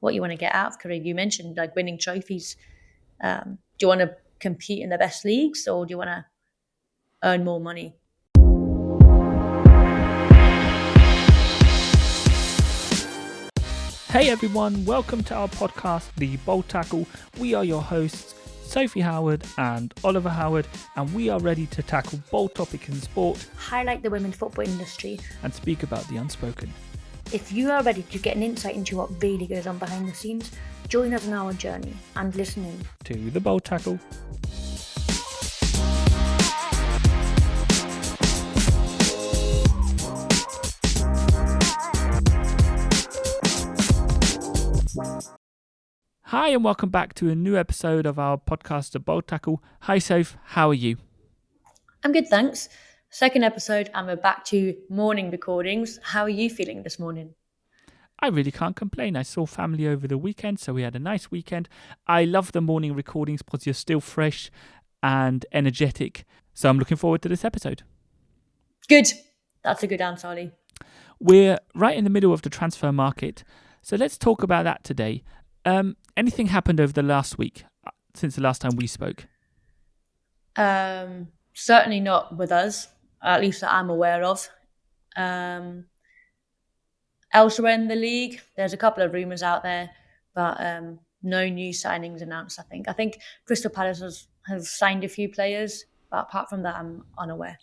what you want to get out of career. You mentioned like winning trophies. Do you want to compete in the best leagues, or do you want to earn more money? Hey everyone, welcome to our podcast, The Bold Tackle. We are your hosts, Sophie Howard and Oliver Howard, and we are ready to tackle bold topics in sport, Highlight the women's football industry, and speak about the unspoken. If you are ready to get an insight into what really goes on behind the scenes, join us on our journey and listening to The Bold Tackle. Hi and welcome back to a new episode of our podcast, The Bold Tackle. Hi Soph, how are you? I'm good, thanks. Second episode and we're back to morning recordings. How are you feeling this morning? I really can't complain. I saw family over the weekend, so we had a nice weekend. I love the morning recordings because you're still fresh and energetic. So I'm looking forward to this episode. Good. That's a good answer, Ollie. We're right in the middle of the transfer market. So let's talk about that today. Anything happened over the last week since the last time we spoke? Certainly not with us, at least that I'm aware of. Elsewhere in the league, there's a couple of rumours out there, but no new signings announced, I think Crystal Palace has signed a few players, but apart from that, I'm unaware.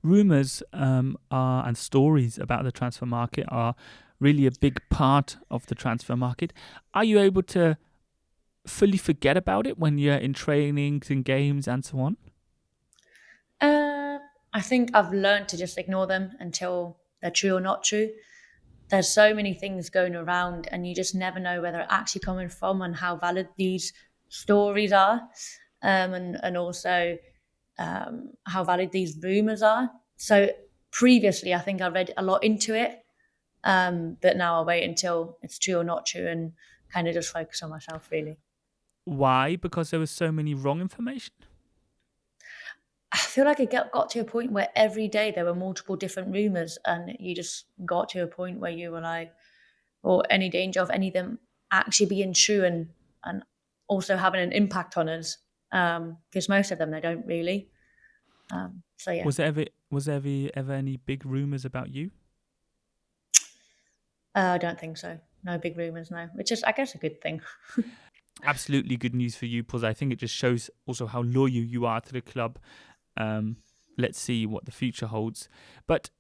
Rumours and stories about the transfer market are really a big part of the transfer market. Are you able to fully forget about it when you're in trainings and games and so on? I think I've learned to just ignore them until they're true or not true. There's so many things going around and you just never know where they're actually coming from and how valid these stories are, and also how valid these rumours are. So previously, I think I read a lot into it, but now I'll wait until it's true or not true and kind of just focus on myself, really. Why? Because there was so many wrong information? I feel like it got to a point where every day there were multiple different rumours and you just got to a point where you were like, or any danger of any of them actually being true and also having an impact on us, because most of them, they don't really. So yeah. Was there ever any big rumours about you? I don't think so. No big rumours, no. Which is, I guess, a good thing. Absolutely good news for you, because I think it just shows also how loyal you are to the club. Let's see what the future holds. But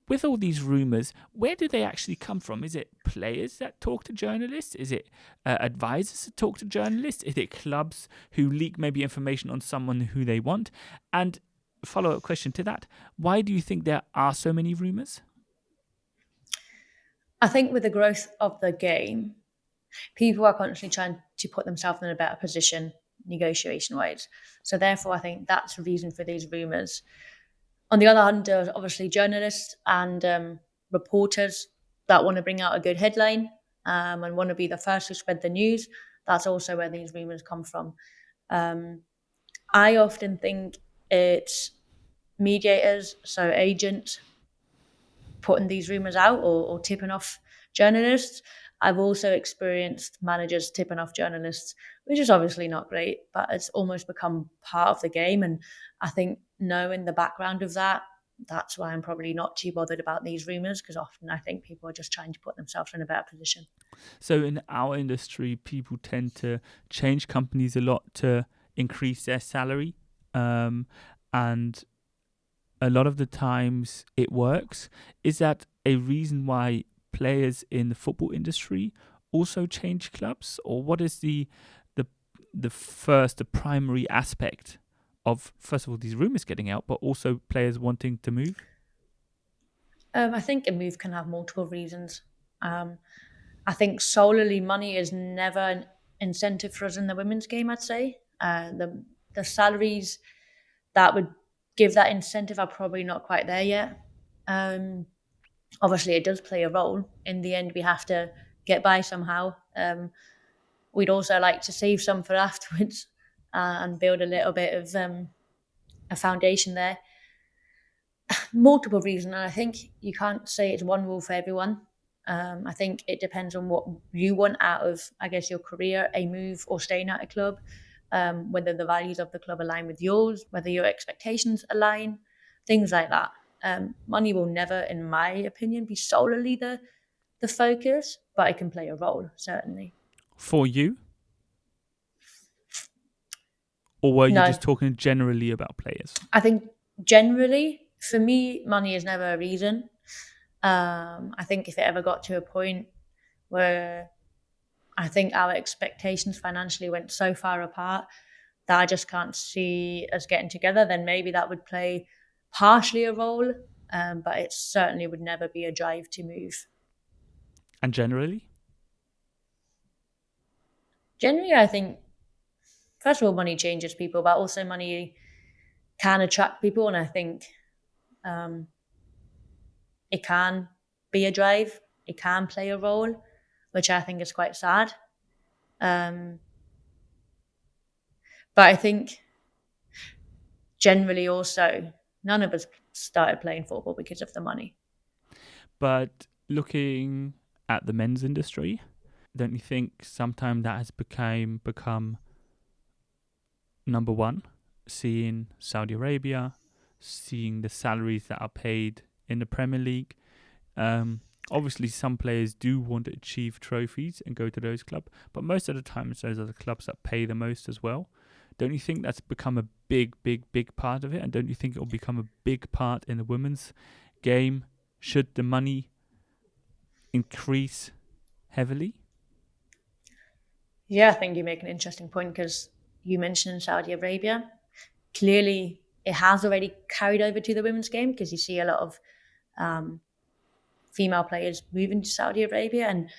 with all these rumours, where do they actually come from? Is it players that talk to journalists? Is it advisors that talk to journalists? Is it clubs who leak maybe information on someone who they want? And follow-up question to that, why do you think there are so many rumours? I think with the growth of the game, people are constantly trying to put themselves in a better position negotiation-wise. So therefore, I think that's the reason for these rumours. On the other hand, there's obviously journalists and reporters that want to bring out a good headline and want to be the first to spread the news. That's also where these rumours come from. I often think it's mediators, so agents, putting these rumours out or tipping off journalists. I've also experienced managers tipping off journalists, which is obviously not great, but it's almost become part of the game. And I think knowing the background of that, that's why I'm probably not too bothered about these rumours, because often I think people are just trying to put themselves in a better position. So in our industry, people tend to change companies a lot to increase their salary. And a lot of the times it works. Is that a reason why players in the football industry also change clubs? Or what is the primary aspect of, first of all, these rumours getting out, but also players wanting to move? I think a move can have multiple reasons. I think solely money is never an incentive for us in the women's game, I'd say. The salaries that would give that incentive are probably not quite there yet. Obviously, it does play a role. In the end, we have to get by somehow. We'd also like to save some for afterwards and build a little bit of a foundation there. Multiple reasons, and I think you can't say it's one rule for everyone. I think it depends on what you want out of, I guess, your career, a move or staying at a club, whether the values of the club align with yours, whether your expectations align, things like that. Money will never, in my opinion, be solely the focus, but it can play a role, certainly. For you, or were you No, just talking generally about players? I think generally, for me, money is never a reason. I think if it ever got to a point where I think our expectations financially went so far apart that I just can't see us getting together, then maybe that would play partially a role, but it certainly would never be a drive to move. And generally, Generally, I think, first of all, money changes people, but also money can attract people. And I think um, it can be a drive, it can play a role, which I think is quite sad. Um, but I think generally also, none of us started playing football because of the money. but looking at the men's industry, don't you think sometimes that has become number one? Seeing Saudi Arabia, seeing the salaries that are paid in the Premier League. Obviously, some players do want to achieve trophies and go to those clubs, but most of the times, those are the clubs that pay the most as well. Don't you think that's become a big, big, big part of it? And don't you think it will become a big part in the women's game should the money increase heavily? Yeah, I think you make an interesting point because you mentioned Saudi Arabia. Clearly, it has already carried over to the women's game because you see a lot of um, female players moving to Saudi Arabia. And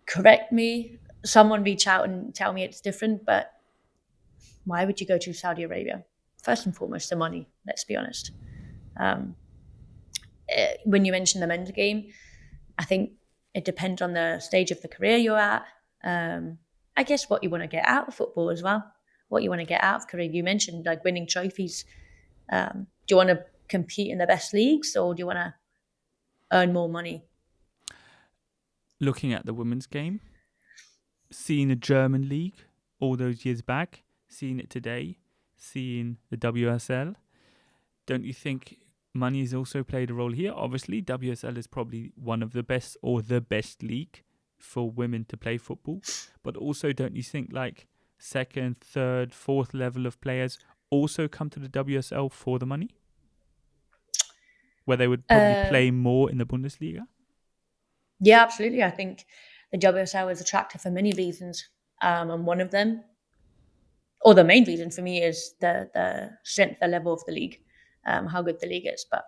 correct me, someone reach out and tell me it's different, but why would you go to Saudi Arabia? First and foremost, the money, let's be honest. Um, when you mention the men's game, I think it depends on the stage of the career you're at. I guess what you want to get out of football as well, what you want to get out of career. You mentioned like winning trophies. Do you want to compete in the best leagues or do you want to earn more money? Looking at the women's game, seeing a German league all those years back, seeing it today, seeing the WSL, don't you think money has also played a role here? Obviously, WSL is probably one of the best or the best league for women to play football. But also, don't you think like second, third, fourth level of players also come to the WSL for the money? Where they would probably Uh, play more in the Bundesliga? yeah, absolutely. I think the WSL is attractive for many reasons. And one of them, or the main reason for me, is the strength, the level of the league, how good the league is. But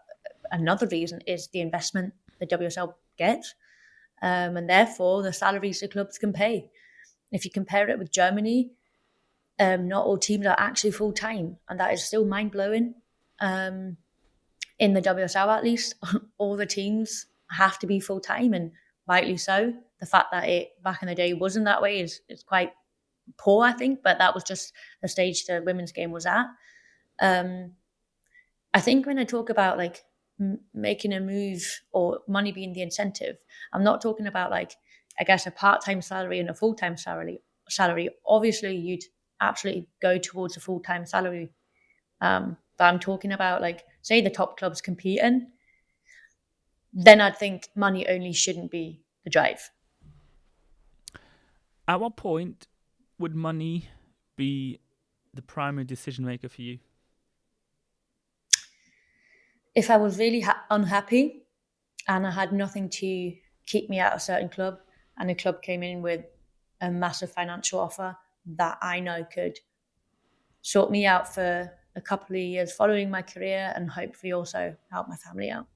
another reason is the investment the WSL gets, and therefore the salaries the clubs can pay. If you compare it with Germany, not all teams are actually full time, and that is still mind blowing. In the WSL, at least, all the teams have to be full time, and rightly so. The fact that it back in the day wasn't that way is quite poor, I think, but that was just the stage the women's game was at. Um, I think when I talk about like making a move or money being the incentive, I'm not talking about like, I guess, a part-time salary and a full-time salary. Obviously, you'd absolutely go towards a full-time salary. But I'm talking about like, say the top clubs competing, then I'd think money only shouldn't be the drive. At what point would money be the primary decision maker for you? If I was really unhappy and I had nothing to keep me at a certain club, and a club came in with a massive financial offer that I know could sort me out for a couple of years following my career and hopefully also help my family out.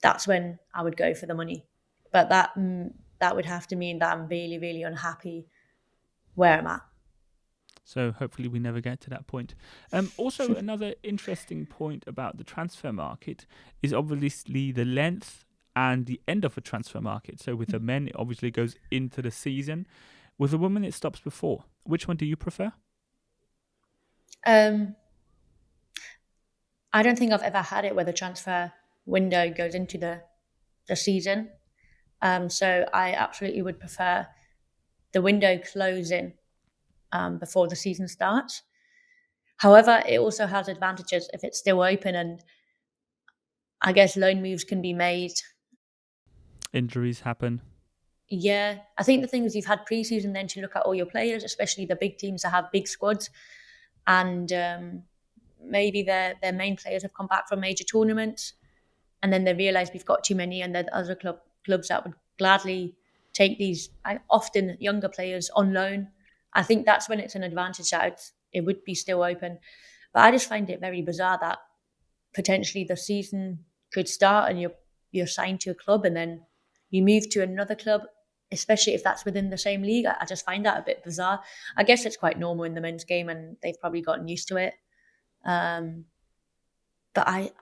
That's when I would go for the money. But that would have to mean that I'm really, really unhappy where I'm at. So hopefully we never get to that point. Also, another interesting point about the transfer market is obviously the length and the end of a transfer market. So with the men, it obviously goes into the season. With the women, it stops before. Which one do you prefer? Um, I don't think I've ever had it where the transfer window goes into the the season. So I absolutely would prefer the window closing before the season starts. However, it also has advantages if it's still open, and I guess loan moves can be made. Injuries happen. Yeah, I think the thing is you've had preseason then to look at all your players, especially the big teams that have big squads, and maybe their main players have come back from major tournaments, and then they realise we've got too many, and then other clubs that would gladly take these often younger players on loan. I think that's when it's an advantage that it would be still open. But I just find it very bizarre that potentially the season could start and you're signed to a club and then you move to another club, especially if that's within the same league. I just find that a bit bizarre. I guess it's quite normal in the men's game and they've probably gotten used to it. Um, but I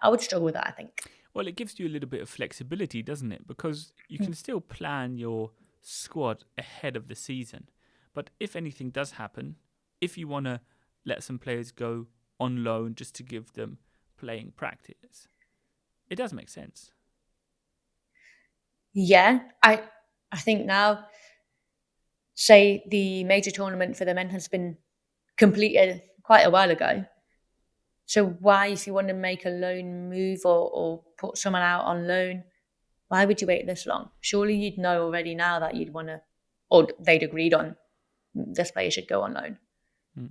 would struggle with that, I think. Well, it gives you a little bit of flexibility, doesn't it? Because you can still plan your squad ahead of the season. But if anything does happen, if you want to let some players go on loan just to give them playing practice, it does make sense. Yeah, I think now, say the major tournament for the men has been completed quite a while ago. So why, if you want to make a loan move or put someone out on loan, why would you wait this long? Surely you'd know already now that you'd want to, or they'd agreed on this player should go on loan. Mm.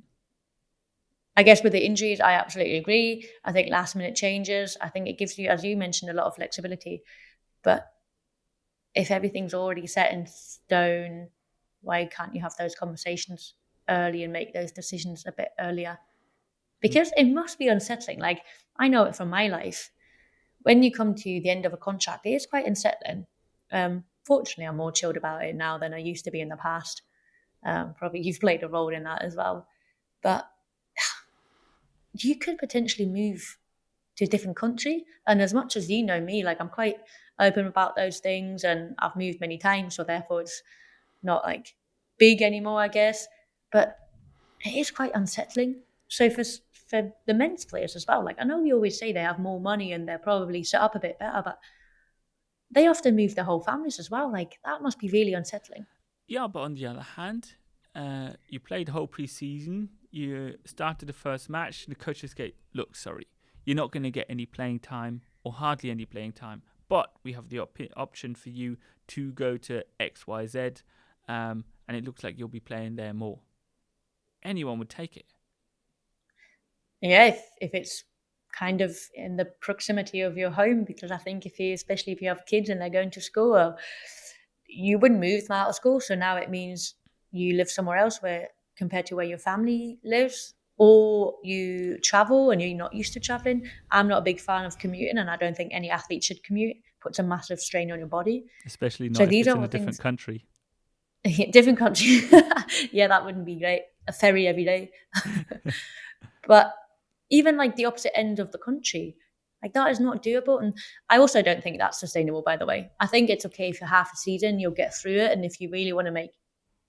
I guess with the injuries, I absolutely agree. I think last minute changes, I think it gives you, as you mentioned, a lot of flexibility. But if everything's already set in stone, why can't you have those conversations early and make those decisions a bit earlier? Because it must be unsettling. Like, I know it from my life. When you come to the end of a contract, it is quite unsettling. Fortunately, I'm more chilled about it now than I used to be in the past. Probably you've played a role in that as well. But you could potentially move to a different country. And as much as you know me, like I'm quite open about those things and I've moved many times. So therefore it's not like big anymore, I guess. But it is quite unsettling. So for the men's players as well, like I know we always say they have more money and they're probably set up a bit better, but they often move their whole families as well. Like that must be really unsettling. Yeah, but on the other hand, you played the whole preseason. You started the first match. The coaches get, look, sorry, you're not going to get any playing time or hardly any playing time. But we have the option for you to go to XYZ, and it looks like you'll be playing there more. Anyone would take it. Yeah, if it's kind of in the proximity of your home, because I think especially if you have kids and they're going to school, well, you wouldn't move them out of school. So now it means you live somewhere else where compared to where your family lives, or you travel and you're not used to traveling. I'm not a big fan of commuting, and I don't think any athlete should commute. It puts a massive strain on your body. Especially So not if these it's are in all a different things. country. Different country. Yeah, that wouldn't be great. A ferry every day. But even like the opposite end of the country, like that is not doable. And I also don't think that's sustainable, by the way. I think it's okay for half a season, you'll get through it. And if you really want to make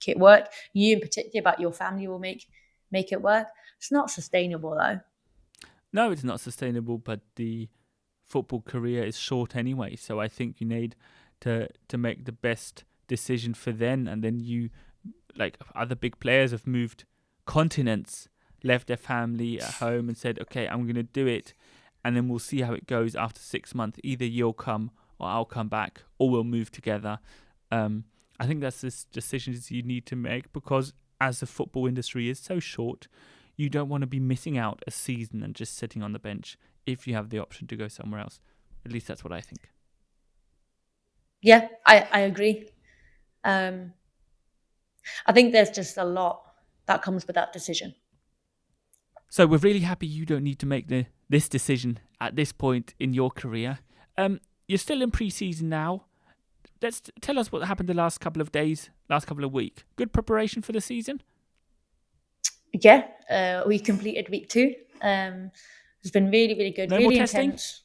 it work, you in particular, but your family will make it work. It's not sustainable though. No, it's not sustainable, but the football career is short anyway. So I think you need to make the best decision for then. And then you, like other big players, have moved continents, left their family at home and said, okay, I'm going to do it. And then we'll see how it goes after 6 months. Either you'll come or I'll come back or we'll move together. I think that's the decisions you need to make because as the football industry is so short, you don't want to be missing out a season and just sitting on the bench if you have the option to go somewhere else. At least that's what I think. Yeah, I agree. I think there's just a lot that comes with that decision. So we're really happy you don't need to make this decision at this point in your career. You're still in pre-season now. Tell us what happened the last couple of days, last couple of weeks. Good preparation for the season? Yeah, we completed week 2. It's been really, really good, No more really testing? intense.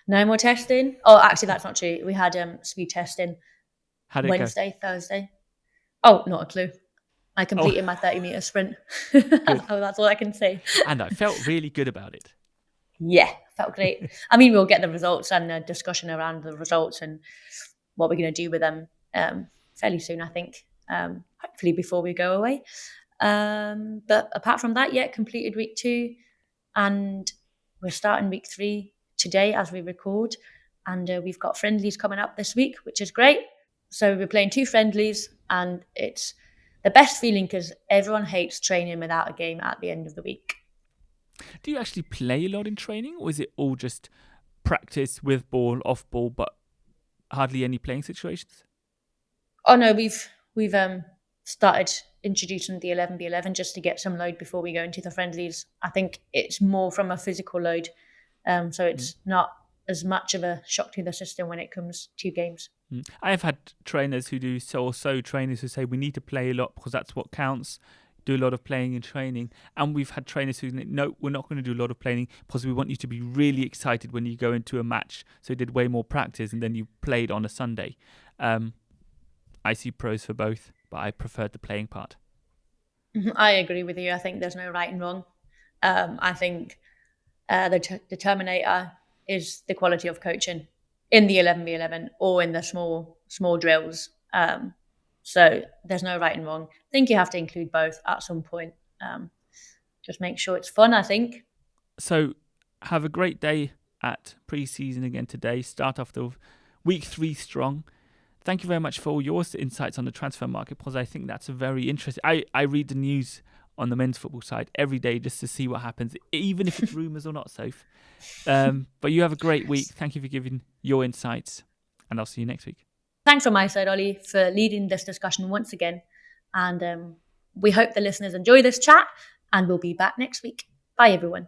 No more testing. Oh, actually, that's not true. We had speed testing How'd it Wednesday, Thursday. Oh, not a clue. I go? Oh, completed my 30-meter sprint. good. Oh, that's all I can say. And I felt really good about it. Yeah, felt great. I mean, we'll get the results and a discussion around the results and what we're going to do with them fairly soon, I think. Hopefully before we go away. But apart from that, yeah, completed week 2, and we're starting week 3 today as we record. And we've got friendlies coming up this week, which is great. So we're playing 2 friendlies, and it's the best feeling because everyone hates training without a game at the end of the week. Do you actually play a lot in training, or is it all just practice with ball, off ball, but hardly any playing situations? Oh no, we've started introducing the 11v11 just to get some load before we go into the friendlies. I think it's more from a physical load, so it's not as much of a shock to the system when it comes to games. I have had trainers who do trainers who say we need to play a lot because that's what counts. Do a lot of playing and training, and we've had trainers who say, no, we're not going to do a lot of playing because we want you to be really excited when you go into a match. So you did way more practice and then you played on a Sunday. I see pros for both, but I preferred the playing part. I agree with you. I think there's no right and wrong. I think the Terminator is the quality of coaching in the 11v11 or in the small drills. So there's no right and wrong. I think you have to include both at some point. Just make sure it's fun, I think. So have a great day at pre-season again today. Start off the week 3 strong. Thank you very much for all your insights on the transfer market, because I think that's a very interesting. I read the news on the men's football side every day just to see what happens, even if it's rumours or not, Soph. But you have a great week. Thank you for giving your insights, and I'll see you next week. Thanks from my side, Ollie, for leading this discussion once again. And we hope the listeners enjoy this chat, and we'll be back next week. Bye, everyone.